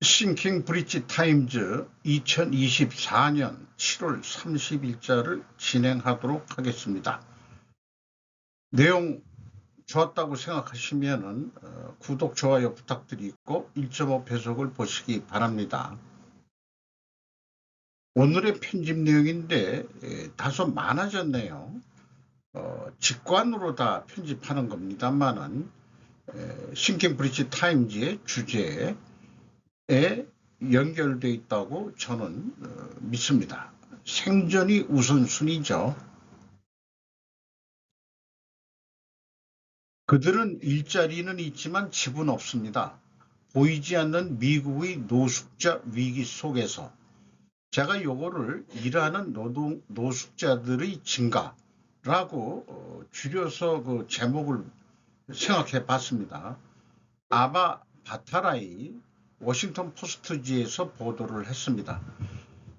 싱킹 브릿지 타임즈 2024년 7월 30일자를 진행하도록 하겠습니다. 내용 좋았다고 생각하시면 구독, 좋아요 부탁드리고 1.5 배속을 보시기 바랍니다. 오늘의 편집 내용인데 다소 많아졌네요. 직관으로 다 편집하는 겁니다만은 싱킹 브릿지 타임즈의 주제에 연결되어 있다고 저는 믿습니다. 생존이 우선순위죠. 그들은 일자리는 있지만 집은 없습니다. 보이지 않는 미국의 노숙자 위기 속에서 제가 요거를 일하는 노숙자들의 증가라고 줄여서 그 제목을 생각해 봤습니다. 아바 바타라이 워싱턴 포스트지에서 보도를 했습니다.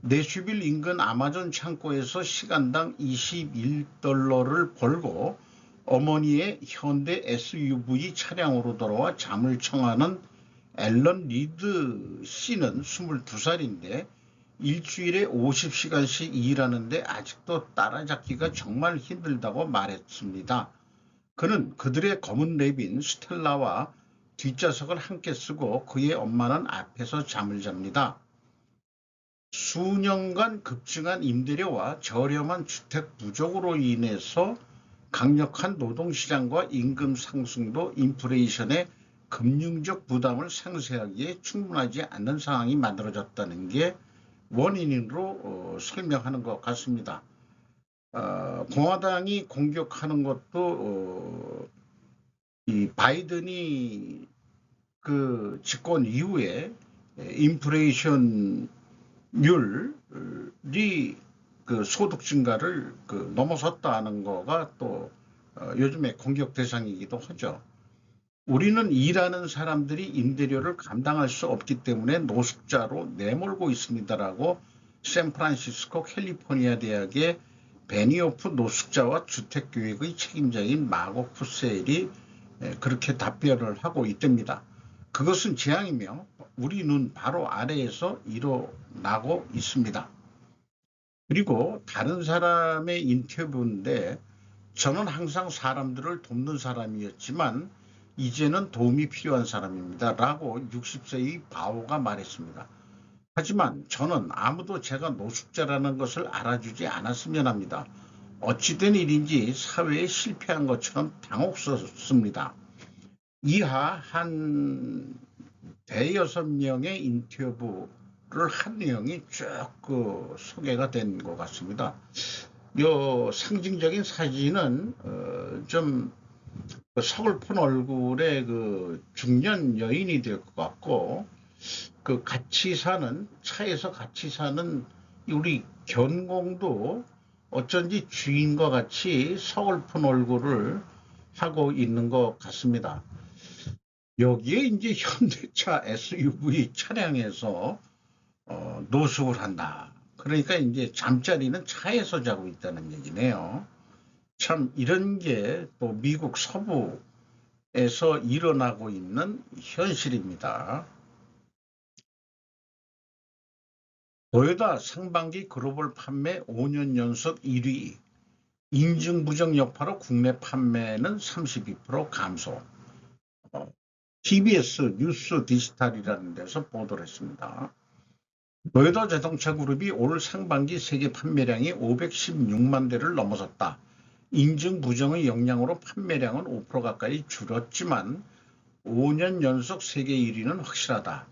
내슈빌 인근 아마존 창고에서 시간당 $21를 벌고 어머니의 현대 SUV 차량으로 돌아와 잠을 청하는 앨런 리드 씨는 22살인데 일주일에 50시간씩 일하는데 아직도 따라잡기가 정말 힘들다고 말했습니다. 그는 그들의 검은 랩인 스텔라와 뒷좌석을 함께 쓰고 그의 엄마는 앞에서 잠을 잡니다. 수년간 급증한 임대료와 저렴한 주택 부족으로 인해서 강력한 노동시장과 임금 상승도 인플레이션의 금융적 부담을 상쇄하기에 충분하지 않는 상황이 만들어졌다는 게 원인으로 설명하는 것 같습니다. 공화당이 공격하는 것도 이 바이든이 그 집권 이후에 인플레이션율이 그 소득 증가를 넘어섰다는 거가 또 요즘에 공격 대상이기도 하죠. 우리는 일하는 사람들이 임대료를 감당할 수 없기 때문에 노숙자로 내몰고 있습니다라고 샌프란시스코 캘리포니아 대학의 베니오프 노숙자와 주택교육의 책임자인 마고 푸셀이 그렇게 답변을 하고 있답니다. 그것은 재앙이며 우리 눈 바로 아래에서 일어나고 있습니다. 그리고 다른 사람의 인터뷰인데 저는 항상 사람들을 돕는 사람이었지만 이제는 도움이 필요한 사람입니다. 라고 60세의 바오가 말했습니다. 하지만 저는 아무도 제가 노숙자라는 것을 알아주지 않았으면 합니다. 어찌된 일인지 사회에 실패한 것처럼 당혹스럽습니다. 이하 한 대여섯 명의 인터뷰를 한 내용이 쭉 소개가 된 것 같습니다. 요 상징적인 사진은 좀 서글픈 얼굴의 그 중년 여인이 될 것 같고 그 같이 사는 차에서 같이 사는 우리 견공도 어쩐지 주인과 같이 서글픈 얼굴을 하고 있는 것 같습니다. 여기에 이제 현대차 SUV 차량에서 노숙을 한다. 그러니까 이제 잠자리는 차에서 자고 있다는 얘기네요. 참 이런 게 또 미국 서부에서 일어나고 있는 현실입니다. 도요타 상반기 글로벌 판매 5년 연속 1위, 인증 부정 여파로 국내 판매는 32% 감소. TBS 뉴스 디지털이라는 데서 보도를 했습니다. 도요타 자동차 그룹이 올 상반기 세계 판매량이 516만 대를 넘어섰다. 인증 부정의 영향으로 판매량은 5% 가까이 줄었지만 5년 연속 세계 1위는 확실하다.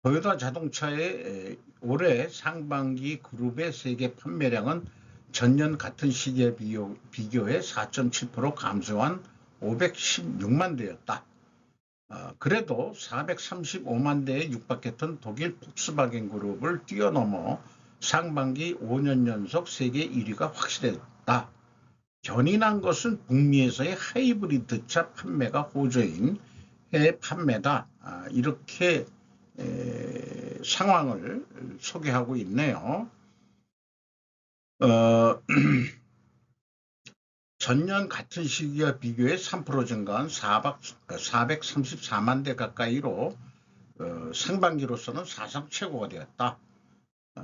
도요타 자동차의 올해 상반기 그룹의 세계 판매량은 전년 같은 시기에 비교해 4.7% 감소한 516만 대였다. 그래도 435만 대에 육박했던 독일 폭스바겐 그룹을 뛰어넘어 상반기 5년 연속 세계 1위가 확실했다. 견인한 것은 북미에서의 하이브리드차 판매가 호조인 해외 판매다. 이렇게 상황을 소개하고 있네요. 전년 같은 시기와 비교해 3% 증가한 434만 대 가까이로 상반기로서는 사상 최고가 되었다.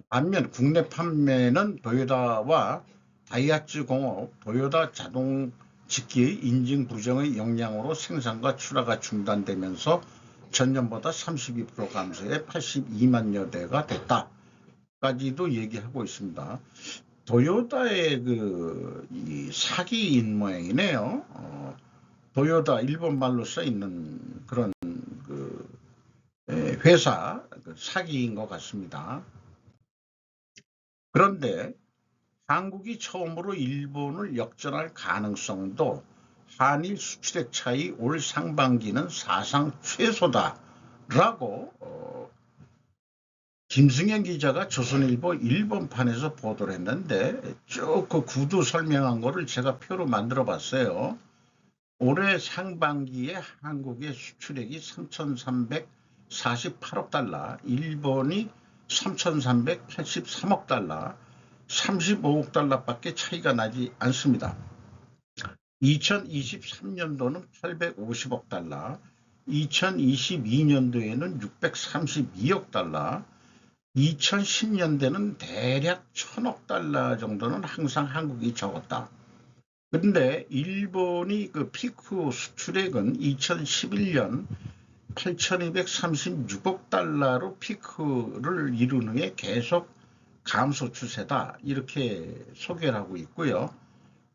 반면 국내 판매는 도요타와 다이하츠 공업, 도요타 자동 직기의 인증 부정의 영향으로 생산과 출하가 중단되면서 전년보다 32% 감소해 82만여 대가 됐다까지도 얘기하고 있습니다. 도요타의 이 사기인 모양이네요. 도요타 일본 말로 써 있는 그런 회사 사기인 것 같습니다. 그런데 한국이 처음으로 일본을 역전할 가능성도 한일 수출액 차이 올 상반기는 사상 최소다라고 김승현 기자가 조선일보 일본판에서 보도를 했는데 쭉 그 구도 설명한 거를 제가 표로 만들어 봤어요. 올해 상반기에 한국의 수출액이 3,348억 달러, 일본이 3,383억 달러, 35억 달러밖에 차이가 나지 않습니다. 2023년도는 850억 달러, 2022년도에는 632억 달러, 2010년대는 대략 1,000억 달러 정도는 항상 한국이 적었다. 그런데 일본이 그 피크 수출액은 2011년 8,236억 달러로 피크를 이룬 후에 계속 감소 추세다, 이렇게 소개를 하고 있고요.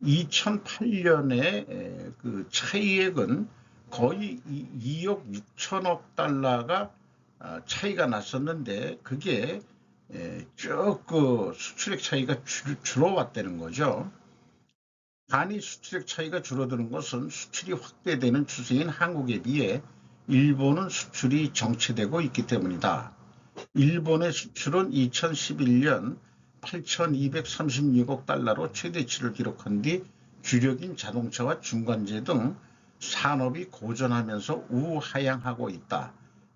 2008년에 그 차이액은 거의 2억 6천억 달러가 차이가 났었는데 그게 쭉 그 수출액 차이가 줄어왔다는 거죠. 한일 수출액 차이가 줄어드는 것은 수출이 확대되는 추세인 한국에 비해 일본은 수출이 정체되고 있기 때문이다. 일본의 수출은 2011년 8,236억 달러로 최대치를 기록한 뒤 주력인 자동차와 중간재 등 산업이 고전하면서 우하향하고 있다.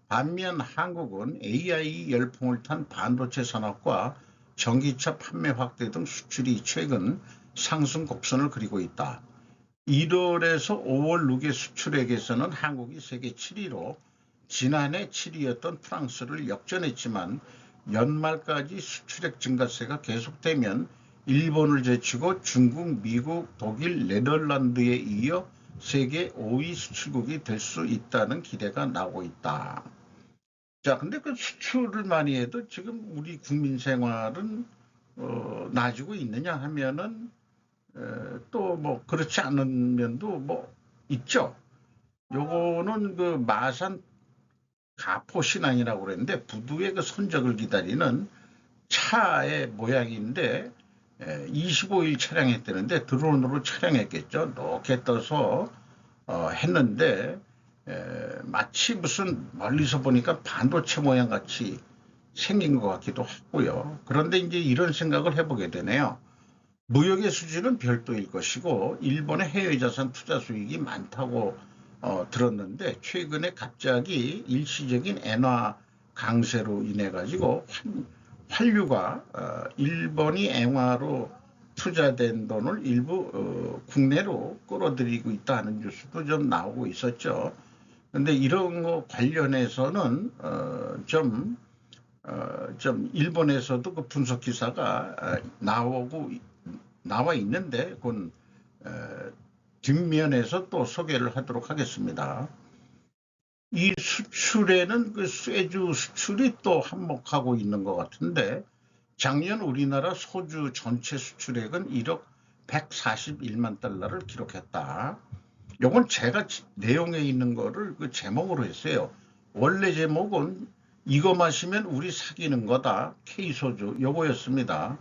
반면 한국은 AI 열풍을 탄 반도체 산업과 전기차 판매 확대 등 수출이 최근 상승 곡선을 그리고 있다. 1월에서 5월 누계 수출액에서는 한국이 세계 7위로 지난해 7위였던 프랑스를 역전했지만 연말까지 수출액 증가세가 계속되면 일본을 제치고 중국, 미국, 독일, 네덜란드에 이어 세계 5위 수출국이 될 수 있다는 기대가 나오고 있다. 자, 근데 그 수출을 많이 해도 지금 우리 국민 생활은 나아지고 있느냐 하면은 또 뭐 그렇지 않은 면도 뭐 있죠. 요거는 그 마산 가포신앙이라고 그랬는데 부두의 그 선적을 기다리는 차의 모양인데 25일 촬영했다는데 드론으로 촬영했겠죠. 이렇게 떠서 했는데 마치 무슨 멀리서 보니까 반도체 모양 같이 생긴 것 같기도 하고요. 그런데 이제 이런 생각을 해보게 되네요. 무역의 수준은 별도일 것이고 일본의 해외 자산 투자 수익이 많다고 들었는데 최근에 갑자기 일시적인 엔화 강세로 인해 가지고 환류가 일본이 엔화로 투자된 돈을 일부 국내로 끌어들이고 있다는 뉴스도 좀 나오고 있었죠. 그런데 이런 거 관련해서는 좀 일본에서도 그 분석 기사가 나와 있는데 그건 뒷면에서 또 소개를 하도록 하겠습니다. 이 수출에는 그 쇠주 수출이 또 한몫하고 있는 것 같은데 작년 우리나라 소주 전체 수출액은 1억 141만 달러를 기록했다. 요건 제가 내용에 있는 거를 그 제목으로 했어요. 원래 제목은 이거 마시면 우리 사귀는 거다, K소주, 요거였습니다.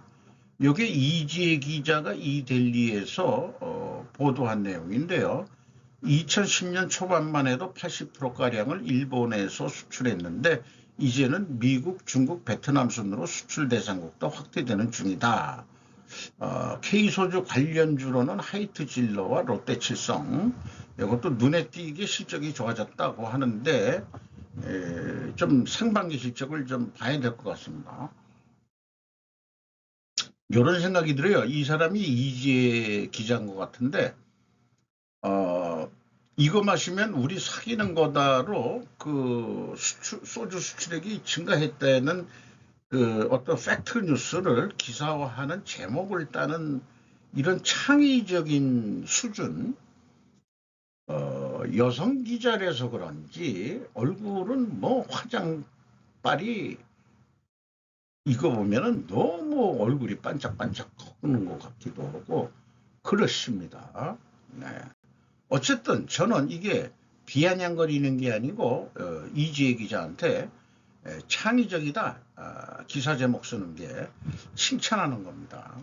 요게 이지혜 기자가 이데일리에서 보도한 내용인데요. 2010년 초반만 해도 80%가량을 일본에서 수출했는데 이제는 미국, 중국, 베트남 순으로 수출 대상국도 확대되는 중이다. K소주 관련주로는 하이트질러와 롯데칠성, 이것도 눈에 띄게 실적이 좋아졌다고 하는데 좀 상반기 실적을 좀 봐야 될 것 같습니다. 이런 생각이 들어요. 이 사람이 이지혜 기자인 것 같은데 이거 마시면 우리 사귀는 거다로 그 소주 수출액이 증가했다는 그 어떤 팩트 뉴스를 기사화하는 제목을 따는 이런 창의적인 수준, 여성 기자라서 그런지 얼굴은 뭐 화장빨이 이거 보면은 너무 얼굴이 반짝반짝 거리는 것 같기도 하고 그렇습니다. 네. 어쨌든 저는 이게 비아냥거리는 게 아니고 이지혜 기자한테 창의적이다 기사 제목 쓰는 게 칭찬하는 겁니다.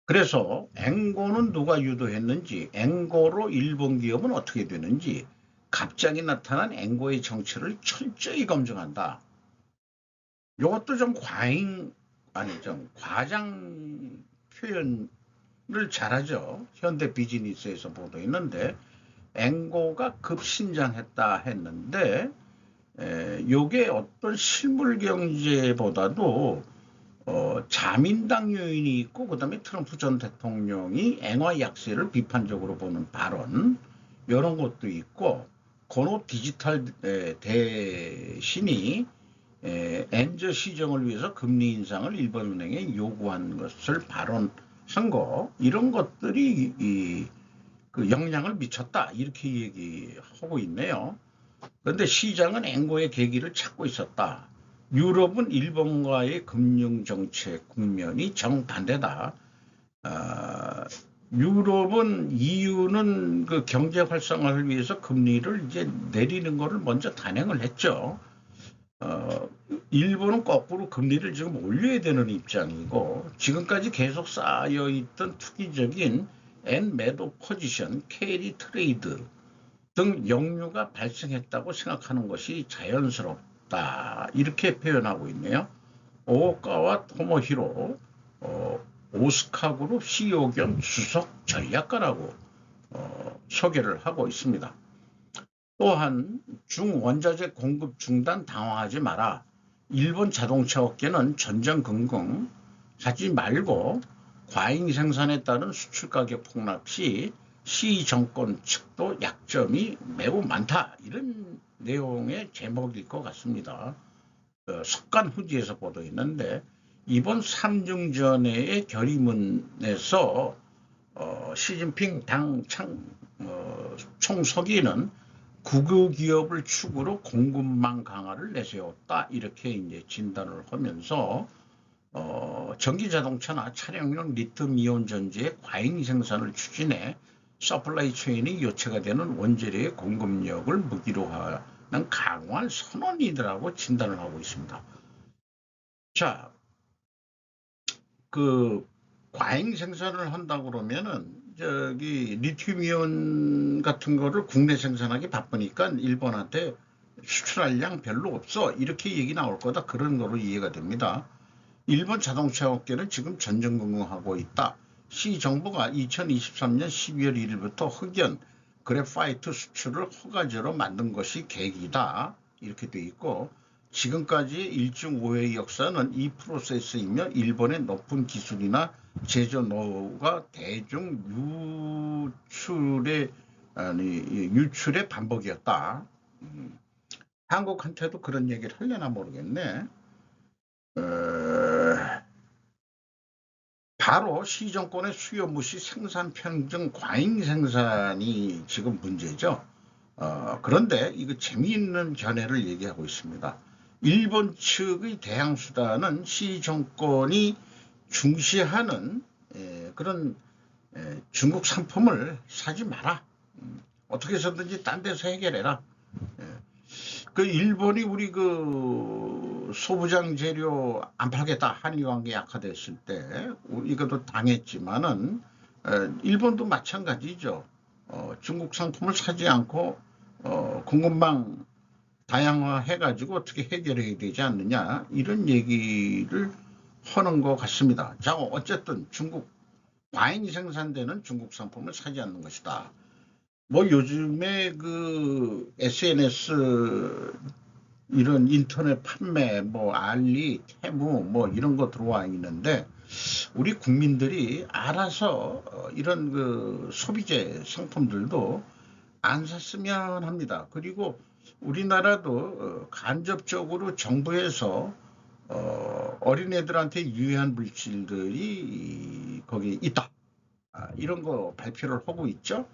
그래서 앵고는 누가 유도했는지, 앵고로 일본 기업은 어떻게 되는지, 갑자기 나타난 앵고의 정체를 철저히 검증한다. 이것도 좀 좀 과장 표현을 잘하죠. 현대 비즈니스에서 보도했는데 앵고가 급신장했다 했는데 요게 어떤 실물 경제보다도 자민당 요인이 있고 그다음에 트럼프 전 대통령이 앵화 약세를 비판적으로 보는 발언 이런 것도 있고 고노 디지털 대신이 엔저 시정을 위해서 금리 인상을 일본은행에 요구한 것을 발언한 거 이런 것들이 그 영향을 미쳤다 이렇게 얘기하고 있네요. 그런데 시장은 앵고의 계기를 찾고 있었다. 유럽은 일본과의 금융정책 국면이 정반대다. 유럽은 EU는 그 경제 활성화를 위해서 금리를 이제 내리는 것을 먼저 단행을 했죠. 일본은 거꾸로 금리를 지금 올려야 되는 입장이고 지금까지 계속 쌓여있던 투기적인 엔 매도 포지션, 캐리 트레이드 등 역류가 발생했다고 생각하는 것이 자연스럽다. 이렇게 표현하고 있네요. 오카와 토모히로 오스카그룹 CEO 겸 수석 전략가라고 소개를 하고 있습니다. 또한 중원자재 공급 중단 당황하지 마라. 일본 자동차 업계는 전전긍긍하지 말고 과잉 생산에 따른 수출 가격 폭락 시 시 정권 측도 약점이 매우 많다. 이런 내용의 제목일 것 같습니다. 석간 후지에서 보도했는데 이번 삼중전회의 결의문에서 시진핑 당 총서기는 국유기업을 축으로 공급망 강화를 내세웠다. 이렇게 이제 진단을 하면서 전기자동차나 차량용 리튬이온 전지의 과잉 생산을 추진해 서플라이 체인이 요체가 되는 원재료의 공급력을 무기로 하는 강화한 선언이더라고 진단을 하고 있습니다. 자, 그 과잉 생산을 한다 그러면은 저기 리튬이온 같은 거를 국내 생산하기 바쁘니까 일본한테 수출할 양 별로 없어 이렇게 얘기 나올 거다 그런 거로 이해가 됩니다. 일본 자동차 업계는 지금 전전긍긍하고 있다. 시 정부가 2023년 12월 1일부터 흑연, 그래파이트 수출을 허가제로 만든 것이 계기다. 이렇게 돼 있고 지금까지 일중 5회의 역사는 이 프로세스이며 일본의 높은 기술이나 제조 노하우가 대중 유출의 반복이었다. 한국한테도 그런 얘기를 하려나 모르겠네. 바로 시 정권의 수요 무시 생산 편중 과잉 생산이 지금 문제죠. 그런데 이거 재미있는 견해를 얘기하고 있습니다. 일본 측의 대항 수단은 시 정권이 중시하는 그런 중국 상품을 사지 마라. 어떻게 해서든지 딴 데서 해결해라. 그 일본이 우리 그 소부장 재료 안 팔겠다 한일 관계 약화됐을 때 이것도 당했지만은 일본도 마찬가지죠. 중국 상품을 사지 않고 공급망 다양화 해가지고 어떻게 해결해야 되지 않느냐 이런 얘기를 하는 것 같습니다. 자, 어쨌든 중국 과잉 생산되는 중국 상품을 사지 않는 것이다. 뭐 요즘에 그 SNS 이런 인터넷 판매 뭐 알리, 테무 뭐 이런 거 들어와 있는데 우리 국민들이 알아서 이런 그 소비재 상품들도 안 샀으면 합니다. 그리고 우리나라도 간접적으로 정부에서 어린애들한테 유해한 물질들이 거기 있다. 이런 거 발표를 하고 있죠.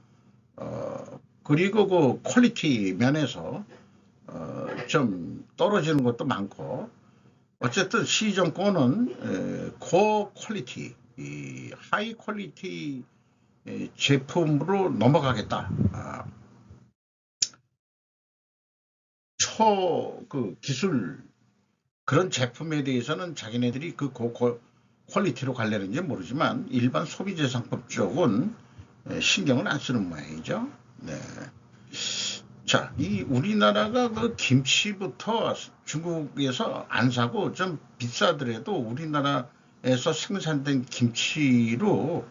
그리고 그 퀄리티 면에서 좀 떨어지는 것도 많고, 어쨌든 시 정권은 고 퀄리티, 이 하이 퀄리티 제품으로 넘어가겠다. 그 기술 그런 제품에 대해서는 자기네들이 그 퀄리티로 가려는지 모르지만 일반 소비재상법 쪽은 신경을 안 쓰는 모양이죠. 네. 자, 이 우리나라가 그 김치부터 중국에서 안 사고 좀 비싸더라도 우리나라에서 생산된 김치로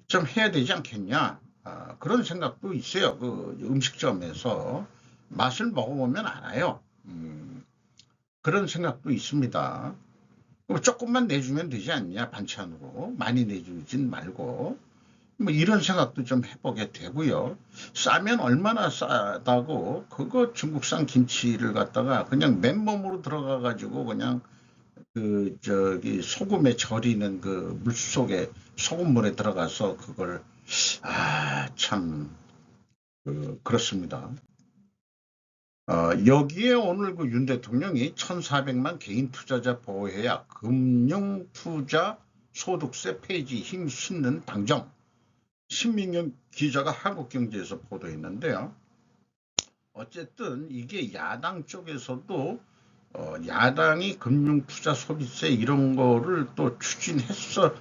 좀 해야 되지 않겠냐. 그런 생각도 있어요. 그 음식점에서 맛을 먹어보면 알아요. 그런 생각도 있습니다. 조금만 내주면 되지 않냐, 반찬으로. 많이 내주진 말고. 뭐 이런 생각도 좀 해보게 되고요. 싸면 얼마나 싸다고 그거 중국산 김치를 갖다가 그냥 맨몸으로 들어가가지고 그냥 그 저기 소금에 절이는 그 물속에 소금물에 들어가서 그걸 참 그렇습니다. 여기에 오늘 그 윤 대통령이 1,400만 개인 투자자 보호해야 금융투자 소득세 폐지 힘 싣는 당정. 신민경 기자가 한국경제에서 보도했는데요. 어쨌든 이게 야당 쪽에서도 야당이 금융투자 소비세 이런 거를 또 추진했어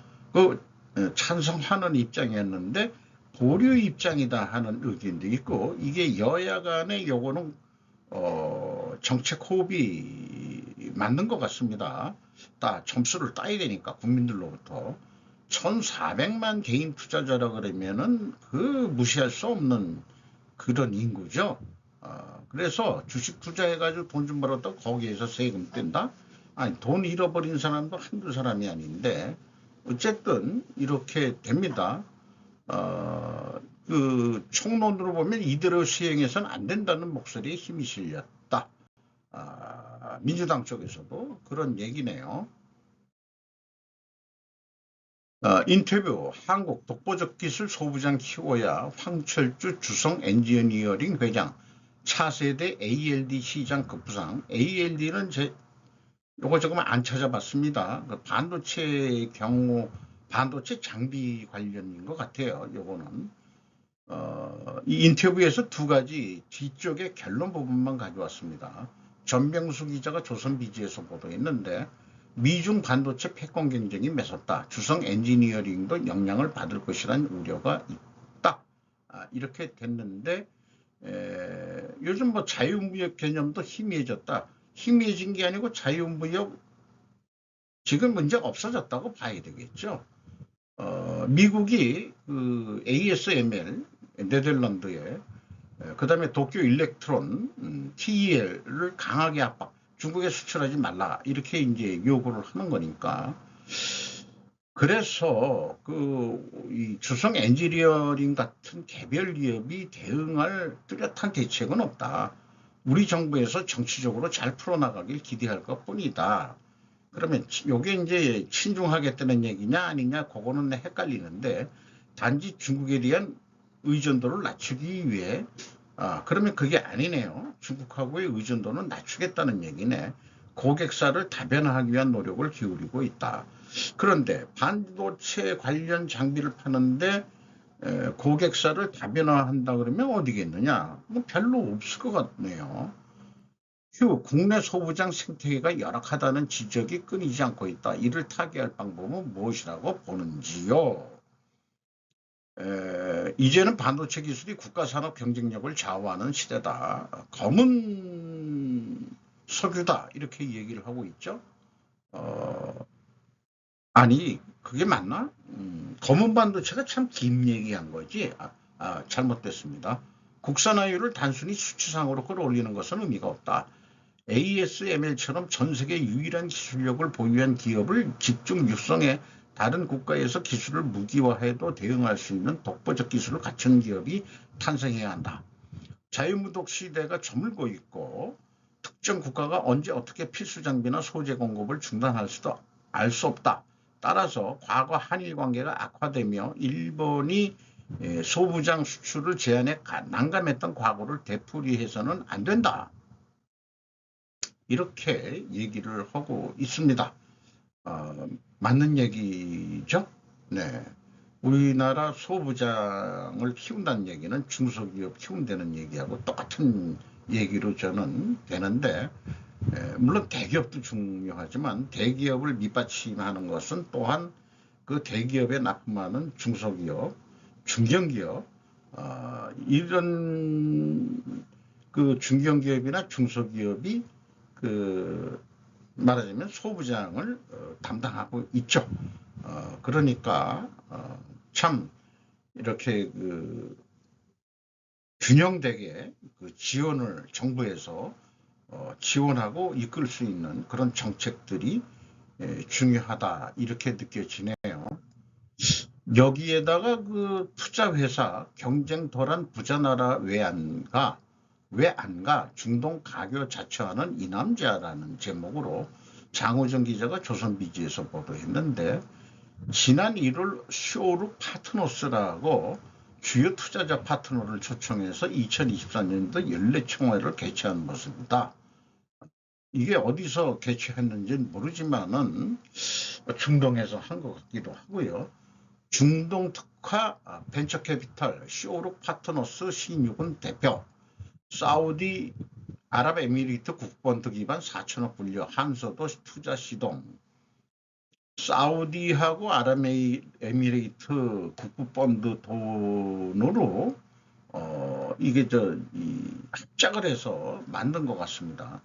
찬성하는 입장이었는데 보류 입장이다 하는 의견도 있고, 이게 여야 간의 요거는 정책 호흡이 맞는 것 같습니다. 점수를 따야 되니까 국민들로부터 1,400만 개인 투자자라 그러면은 그 무시할 수 없는 그런 인구죠. 그래서 주식 투자해가지고 돈 좀 벌었다 거기에서 세금 뗀다? 아니, 돈 잃어버린 사람도 한두 사람이 아닌데 어쨌든 이렇게 됩니다. 그 총론으로 보면 이대로 시행해서는 안 된다는 목소리에 힘이 실렸다. 민주당 쪽에서도 그런 얘기네요. 인터뷰. 한국 독보적 기술 소부장 키워야. 황철주 주성 엔지니어링 회장. 차세대 ALD 시장 급부상. ALD는 요거 조금 안 찾아봤습니다. 그 반도체 경우 반도체 장비 관련인 것 같아요. 요거는 이 인터뷰에서 두 가지 뒤쪽에 결론 부분만 가져왔습니다. 전병수 기자가 조선비지에서 보도했는데, 미중 반도체 패권 경쟁이 매섭다. 주성 엔지니어링도 영향을 받을 것이라는 우려가 있다. 이렇게 됐는데 요즘 뭐 자유무역 개념도 희미해졌다. 희미해진 게 아니고 자유무역 지금 문제가 없어졌다고 봐야 되겠죠. 미국이 그 ASML 네덜란드에 그 다음에 도쿄 일렉트론 TEL을 강하게 압박, 중국에 수출하지 말라 이렇게 이제 요구를 하는 거니까. 그래서 이 주성 엔지니어링 같은 개별 기업이 대응할 뚜렷한 대책은 없다. 우리 정부에서 정치적으로 잘 풀어나가길 기대할 것뿐이다. 그러면 이게 이제 친중하겠다는 얘기냐 아니냐 그거는 헷갈리는데, 단지 중국에 대한 의존도를 낮추기 위해 그러면 그게 아니네요. 중국하고의 의존도는 낮추겠다는 얘기네. 고객사를 다변화하기 위한 노력을 기울이고 있다. 그런데 반도체 관련 장비를 파는데 고객사를 다변화한다 그러면 어디겠느냐? 뭐 별로 없을 것 같네요. 국내 소부장 생태계가 열악하다는 지적이 끊이지 않고 있다. 이를 타개할 방법은 무엇이라고 보는지요? 이제는 반도체 기술이 국가산업 경쟁력을 좌우하는 시대다. 검은 석유다. 이렇게 얘기를 하고 있죠. 아니, 그게 맞나? 검은 반도체가 참 긴 얘기한 거지. 잘못됐습니다. 국산화율을 단순히 수치상으로 끌어올리는 것은 의미가 없다. ASML처럼 전 세계 유일한 기술력을 보유한 기업을 집중 육성해 다른 국가에서 기술을 무기화해도 대응할 수 있는 독보적 기술을 갖춘 기업이 탄생해야 한다. 자유무독 시대가 저물고 있고 특정 국가가 언제 어떻게 필수 장비나 소재 공급을 중단할 수도 알 수 없다. 따라서 과거 한일 관계가 악화되며 일본이 소부장 수출을 제한해 난감했던 과거를 되풀이해서는 안 된다. 이렇게 얘기를 하고 있습니다. 맞는 얘기죠? 네. 우리나라 소부장을 키운다는 얘기는 중소기업 키운다는 얘기하고 똑같은 얘기로 저는 되는데, 물론 대기업도 중요하지만 대기업을 밑받침하는 것은 또한 그 대기업에 납품하는 중소기업, 중견기업, 이런 그 중견기업이나 중소기업이 그 말하자면 소부장을 담당하고 있죠. 그러니까 참 이렇게 그 균형되게 그 지원을 정부에서 지원하고 이끌 수 있는 그런 정책들이 중요하다 이렇게 느껴지네요. 여기에다가 그 투자회사 경쟁 덜한 부자나라 왜 안 가 중동 가교 자처하는 이 남자라는 제목으로 장호정 기자가 조선비지에서 보도했는데, 지난 1월 쇼룩 파트너스라고 주요 투자자 파트너를 초청해서 2024년도 연례총회를 개최한 모습이다. 이게 어디서 개최했는지는 모르지만은 중동에서 한 것 같기도 하고요. 중동 특화 벤처캐피탈 쇼룩 파트너스 신유근 대표, 사우디 아랍에미리트 국번드 기반 4천억 불려 한서도 투자 시동, 사우디하고 아랍에미리트 국부펀드 돈으로 이게 합작을 해서 만든 것 같습니다.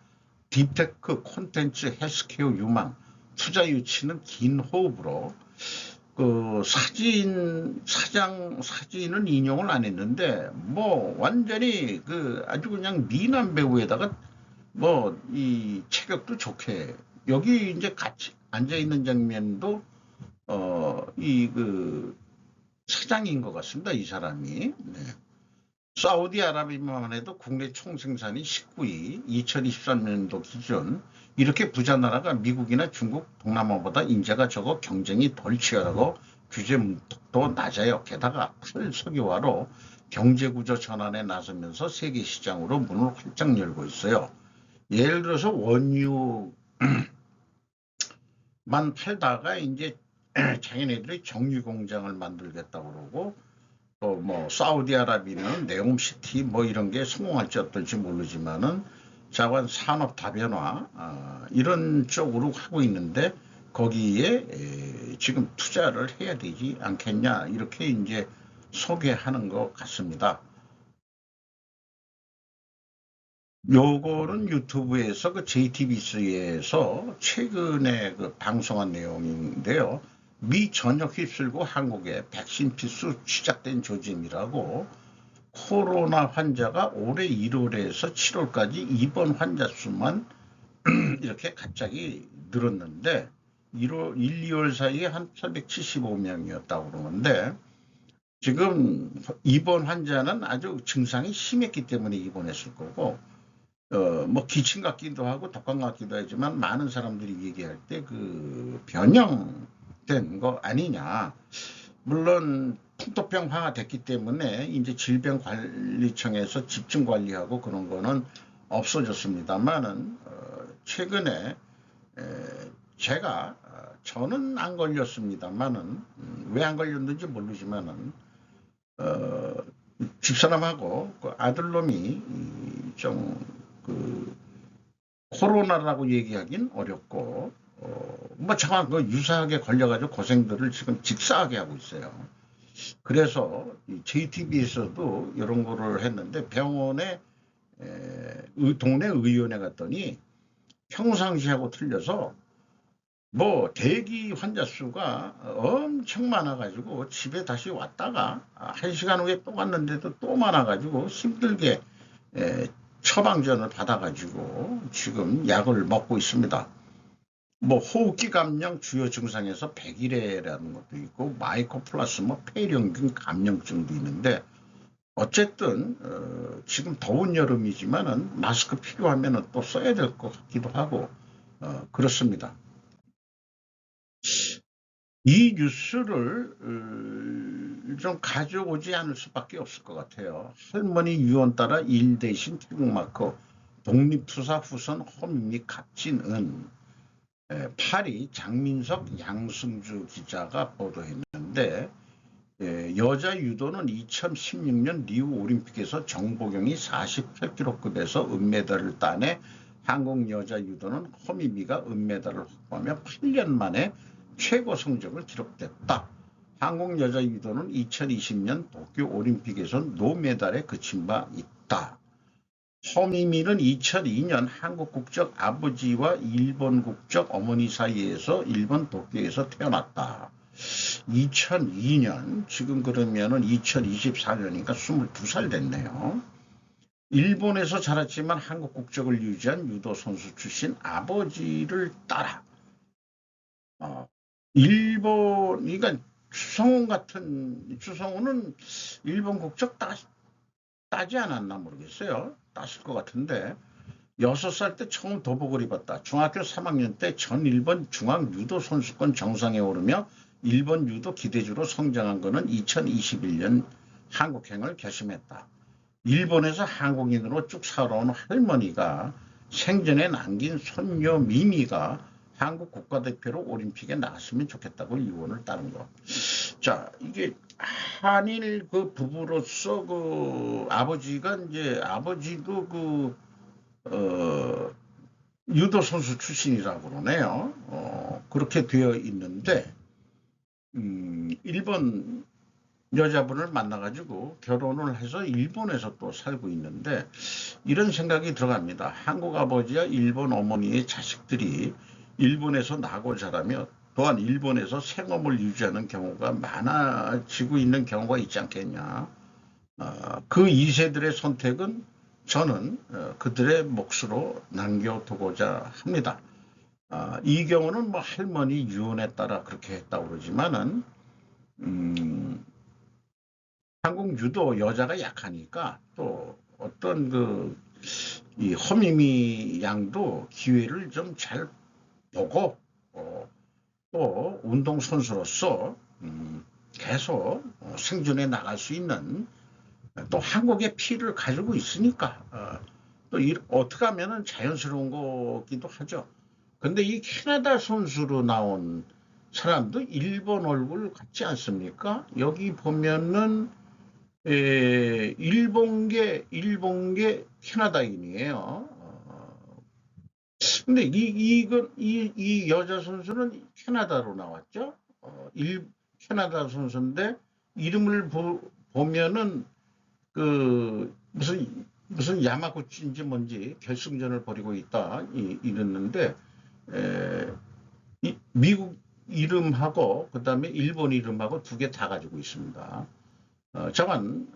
딥테크, 콘텐츠, 헬스케어 유망, 투자 유치는 긴 호흡으로 그 사진은 인용을 안 했는데 뭐 완전히 그 아주 그냥 미남 배우에다가 뭐 이 체격도 좋게 여기 이제 같이 앉아 있는 장면도 이 그 사장인 것 같습니다. 이 사람이. 네. 사우디아라비아만 해도 국내 총생산이 19위, 2023년도 기준. 이렇게 부자 나라가 미국이나 중국, 동남아보다 인재가 적어 경쟁이 덜 치열하고 규제 문턱도 낮아요. 게다가 탈석유화로 경제구조 전환에 나서면서 세계 시장으로 문을 활짝 열고 있어요. 예를 들어서 원유만 팔다가 이제 자기네들이 정유 공장을 만들겠다고 그러고, 또 뭐 사우디아라비아는 네옴시티 뭐 이런 게 성공할지 어떨지 모르지만은 자관 산업 다변화 이런 쪽으로 하고 있는데 거기에 지금 투자를 해야 되지 않겠냐 이렇게 이제 소개하는 것 같습니다. 요거는 유튜브에서 그 JTBC에서 최근에 그 방송한 내용인데요. 미 전역 휩쓸고 한국에 백신 필수 시작된 조짐이라고, 코로나 환자가 올해 1월에서 7월까지 입원 환자 수만 이렇게 갑자기 늘었는데 1, 2월 사이에 한 875명이었다고 그러는데, 지금 입원 환자는 아주 증상이 심했기 때문에 입원했을 거고, 뭐 기침 같기도 하고 독감 같기도 하지만 많은 사람들이 얘기할 때 그 변형된 거 아니냐. 물론 풍토병화가 됐기 때문에 이제 질병관리청에서 집중 관리하고 그런 거는 없어졌습니다만은 최근에 제가 저는 안 걸렸습니다만은 왜 안 걸렸는지 모르지만은 집사람하고 그 아들놈이 좀그 코로나라고 얘기하긴 어렵고 뭐 정말 그 유사하게 걸려가지고 고생들을 지금 직사하게 하고 있어요. 그래서 JTBC에서도 이런 거를 했는데 병원에 동네 의원에 갔더니 평상시하고 틀려서 뭐 대기 환자 수가 엄청 많아가지고 집에 다시 왔다가 1시간 후에 또 갔는데도 또 많아가지고 힘들게 처방전을 받아가지고 지금 약을 먹고 있습니다. 뭐 호흡기 감염 주요 증상에서 백일해라는 것도 있고 마이코플라스마 폐렴 등 감염증도 있는데 어쨌든 지금 더운 여름이지만은 마스크 필요하면은 또 써야 될 것 같기도 하고 그렇습니다. 이 뉴스를 좀 가져오지 않을 수밖에 없을 것 같아요. 할머니 유언 따라 일 대신 태국마크 독립투사 후손 허민미 갑진은 파리 장민석 양승주 기자가 보도했는데 여자 유도는 2016년 리우 올림픽에서 정보경이 48kg급에서 은메달을 따내 한국 여자 유도는 허미미가 은메달을 확보하며 8년 만에 최고 성적을 기록했다. 한국 여자 유도는 2020년 도쿄 올림픽에서 노메달에 그친 바 있다. 허미미는 2002년 한국 국적 아버지와 일본 국적 어머니 사이에서 일본 도쿄에서 태어났다. 2002년, 지금 그러면은 2024년이니까 22살 됐네요. 일본에서 자랐지만 한국 국적을 유지한 유도 선수 출신 아버지를 따라 일본, 그러니까 추성훈은 일본 국적 따지 않았나 모르겠어요. 땄을 것 같은데 6살 때 처음 도복을 입었다. 중학교 3학년 때 전 일본 중앙 유도 선수권 정상에 오르며 일본 유도 기대주로 성장한 것은 2021년 한국행을 결심했다. 일본에서 한국인으로 쭉 살아온 할머니가 생전에 남긴 손녀 미미가 한국 국가대표로 올림픽에 나갔으면 좋겠다고 유언을 따른 것. 자, 이게 한일 그 부부로서 그 아버지가 이제 아버지도 유도 선수 출신이라고 그러네요. 그렇게 되어 있는데, 일본 여자분을 만나가지고 결혼을 해서 일본에서 또 살고 있는데, 이런 생각이 들어갑니다. 한국 아버지와 일본 어머니의 자식들이 일본에서 나고 자라며 또한 일본에서 생업을 유지하는 경우가 많아지고 있는 경우가 있지 않겠냐. 그 2세들의 선택은 저는 그들의 몫으로 남겨두고자 합니다. 이 경우는 뭐 할머니 유언에 따라 그렇게 했다고 그러지만은 한국 유도 여자가 약하니까 또 어떤 이 허미미 양도 기회를 좀 잘 보고 또 운동선수로서 계속 생존해 나갈 수 있는 또 한국의 피를 가지고 있으니까 또 어떻게 하면은 자연스러운 거기도 하죠. 근데 이 캐나다 선수로 나온 사람도 일본 얼굴 같지 않습니까? 여기 보면은 일본계 캐나다인이에요. 근데 이 여자 선수는 캐나다로 나왔죠. 캐나다 선수인데 이름을 보면은 그 무슨 야마구치인지 뭔지 결승전을 벌이고 있다 이랬는데 미국 이름하고 그다음에 일본 이름하고 두 개 다 가지고 있습니다. 저건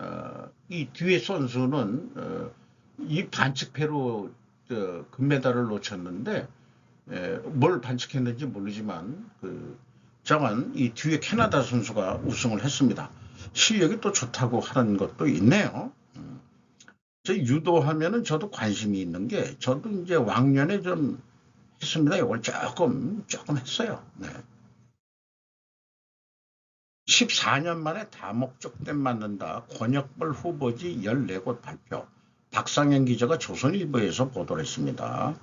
이 뒤에 선수는 이 반칙패로 금메달을 놓쳤는데 뭘 반칙했는지 모르지만 저건 이 뒤에 캐나다 선수가 우승을 했습니다. 실력이 또 좋다고 하는 것도 있네요. 저 유도하면은 저도 관심이 있는 게 저도 이제 왕년에 좀 했습니다. 이걸 조금 했어요. 네. 14년 만에 다목적대 맞는다. 권역벌 후보지 14곳 발표. 박상현 기자가 조선일보에서 보도를 했습니다.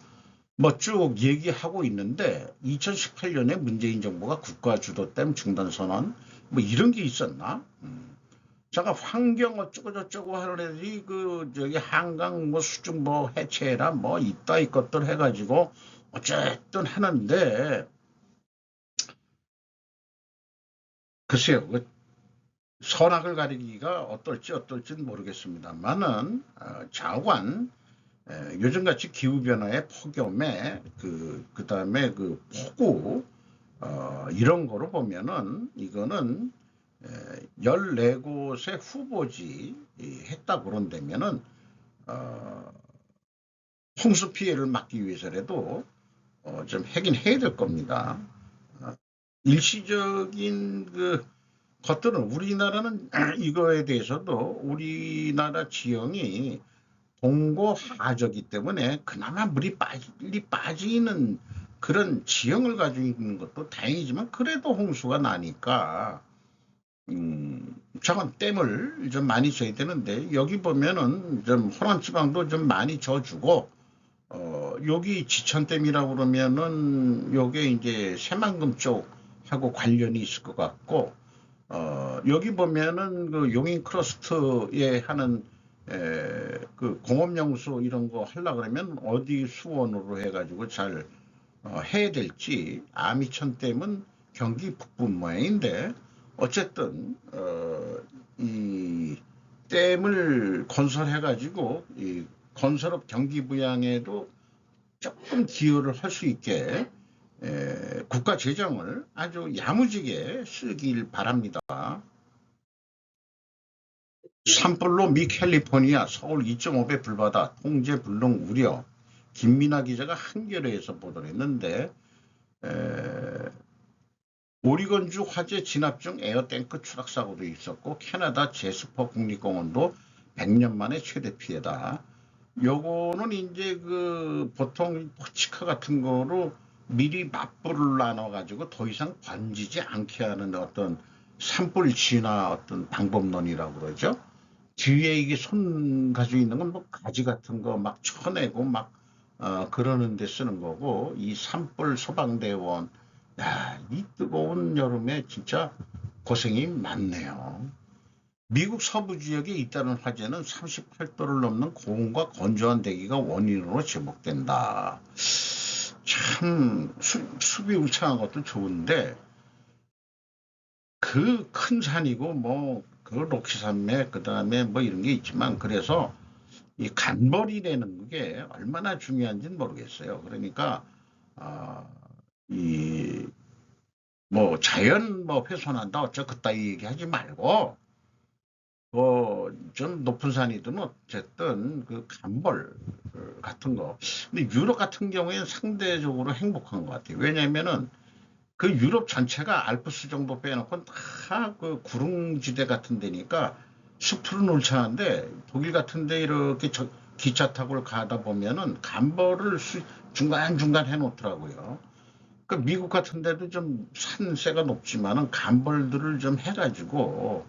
뭐 쭉 얘기하고 있는데 2018년에 문재인 정부가 국가주도댐 중단선언 뭐 이런 게 있었나? 제가 환경 어쩌고 저쩌고 하려니 저기 한강 뭐 수중 뭐 해체해라 뭐 이따 이것들 해가지고 어쨌든 하는데 글쎄요 선악을 가리기가 어떨지는 모르겠습니다만은 자관 요즘같이 기후변화의 폭염에 그다음에 폭우 이런 거로 보면은 이거는 14곳의 후보지 했다고 그런다면은 홍수 피해를 막기 위해서라도 좀 하긴 해야 될 겁니다. 일시적인 것들은 우리나라는 이거에 대해서도 우리나라 지형이 동고하저기 때문에 그나마 물이 빨리 빠지는 그런 지형을 가지고 있는 것도 다행이지만 그래도 홍수가 나니까 저건 댐을 좀 많이 져야 되는데 여기 보면은 좀 호남지방도 좀 많이 져주고 여기 지천댐이라고 그러면은 요게 이제 새만금 쪽하고 관련이 있을 것 같고 여기 보면은 그 용인 크러스트에 하는 그 공업용수 이런 거 하려 그러면 어디 수원으로 해가지고 잘 해야 될지 아미천댐은 경기 북부 모양인데 어쨌든 이 댐을 건설해가지고 이 건설업 경기 부양에도 조금 기여를 할 수 있게 국가 재정을 아주 야무지게 쓰길 바랍니다. 산불로 미 캘리포니아 서울 2.5배 불바다 통제 불능 우려. 김민아 기자가 한겨레에서 보도를 했는데 오리건주 화재 진압 중 에어탱크 추락 사고도 있었고 캐나다 제스퍼 국립공원도 100년 만에 최대 피해다. 요거는 이제 그 보통 포치카 같은 거로 미리 맞불을 나눠 가지고 더 이상 번지지 않게 하는 어떤 산불 진화 어떤 방법론이라고 그러죠. 뒤에 이게 손 가지고 있는 건 뭐 가지 같은 거 막 쳐내고 막 그러는 데 쓰는 거고 이 산불 소방대원 야, 이 뜨거운 여름에 진짜 고생이 많네요. 미국 서부 지역에 잇따른 화재는 38도를 넘는 고온과 건조한 대기가 원인으로 제목된다. 참 숲이 울창한 것도 좋은데 그 큰 산이고 뭐 그 록시산맥 그다음에 뭐 이런 게 있지만 그래서 이 간벌이라는 게 얼마나 중요한지는 모르겠어요. 그러니까 이 뭐 자연 뭐 훼손한다 어쩌 그따위 얘기하지 말고 뭐 좀 높은 산이든 어쨌든 그 간벌 같은 거. 근데 유럽 같은 경우에는 상대적으로 행복한 것 같아요. 왜냐면은 그 유럽 전체가 알프스 정도 빼놓고 다 그 구릉지대 같은 데니까 숲풀은 울창한데 독일 같은 데 이렇게 기차 타고 가다 보면은 간벌을 중간중간 해놓더라고요. 그 미국 같은 데도 좀 산세가 높지만은 간벌들을 좀 해가지고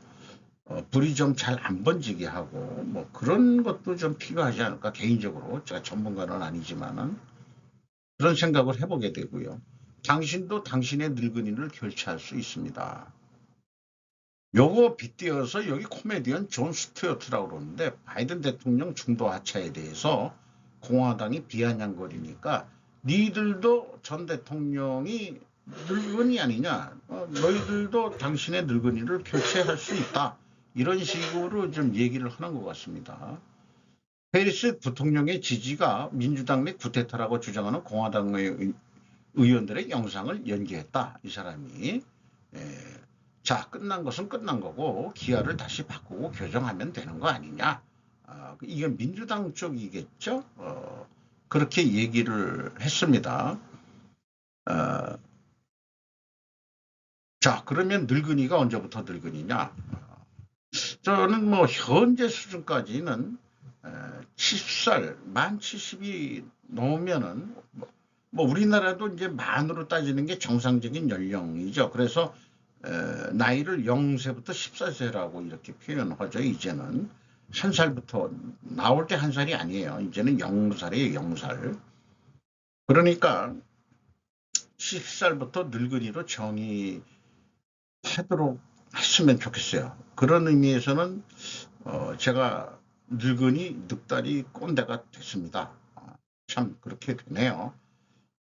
불이 좀 잘 안 번지게 하고 뭐 그런 것도 좀 필요하지 않을까 개인적으로 제가 전문가는 아니지만은 그런 생각을 해보게 되고요. 당신도 당신의 늙은이를 결제할 수 있습니다. 요거 빗대어서 여기 코미디언 존 스튜어트라고 그러는데 바이든 대통령 중도 하차에 대해서 공화당이 비아냥거리니까 니들도 전 대통령이 늙은이 아니냐 너희들도 당신의 늙은이를 교체할 수 있다 이런 식으로 좀 얘기를 하는 것 같습니다. 해리스 부통령의 지지가 민주당 내 구테타라고 주장하는 공화당의 의원들의 영상을 연기했다. 이 사람이. 자, 끝난 것은 끝난 거고 기아를 다시 바꾸고 교정하면 되는 거 아니냐. 이건 민주당 쪽이겠죠. 그렇게 얘기를 했습니다. 자, 그러면 늙은이가 언제부터 늙은이냐. 저는 뭐 현재 수준까지는 70살, 만 70이 넘으면은 뭐 우리나라도 이제 만으로 따지는 게 정상적인 연령이죠. 그래서 나이를 0세부터 14세라고 이렇게 표현하죠. 이제는 한 살부터 나올 때 한 살이 아니에요. 이제는 0살이에요. 0살. 그러니까 10살부터 늙은이로 정의하도록 했으면 좋겠어요. 그런 의미에서는 제가 늙은이 늑다리 꼰대가 됐습니다. 참 그렇게 되네요.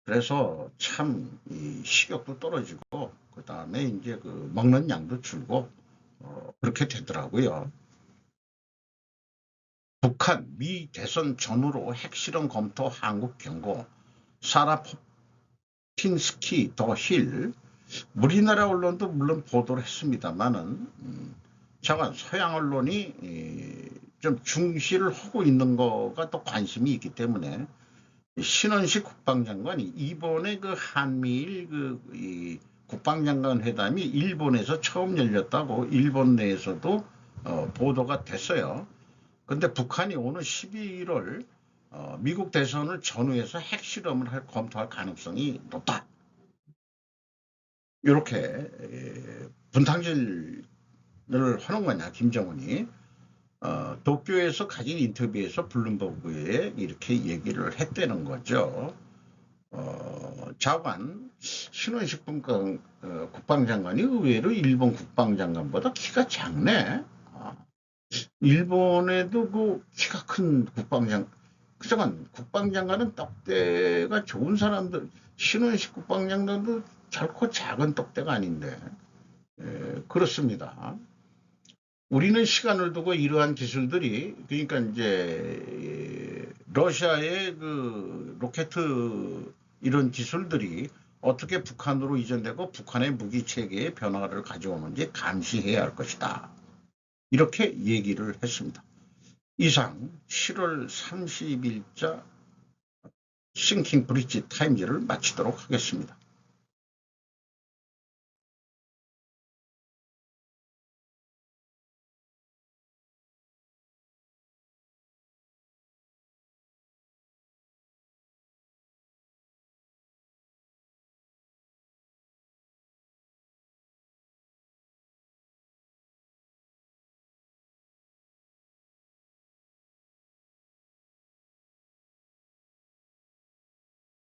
그래서 참 식욕도 떨어지고 그 다음에 이제 그 먹는 양도 줄고 그렇게 되더라고요. 북한 미 대선 전후로 핵실험 검토 한국 경고 사라 포핀스키 더 힐 우리나라 언론도 물론 보도를 했습니다만은 잠깐 서양 언론이 좀 중시를 하고 있는 거가 또 관심이 있기 때문에 신원식 국방장관이 이번에 그 한미일 그 국방장관 회담이 일본에서 처음 열렸다고 일본 내에서도 보도가 됐어요. 근데 북한이 오는 12월 미국 대선을 전후해서 핵실험을 검토할 가능성이 높다. 이렇게 분탕질을 하는 거냐, 김정은이. 도쿄에서 가진 인터뷰에서 블룸버그에 이렇게 얘기를 했다는 거죠. 자관 신원식 국방장관이 의외로 일본 국방장관보다 키가 작네. 일본에도 그 키가 큰 그동안 국방장관은 떡대가 좋은 사람들, 신원식 국방장관도 결코 작은 떡대가 아닌데, 그렇습니다. 우리는 시간을 두고 이러한 기술들이, 그러니까 이제 러시아의 그 로켓 이런 기술들이 어떻게 북한으로 이전되고 북한의 무기 체계의 변화를 가져오는지 감시해야 할 것이다. 이렇게 얘기를 했습니다. 이상 7월 30일자 싱킹 브릿지 타임즈를 마치도록 하겠습니다.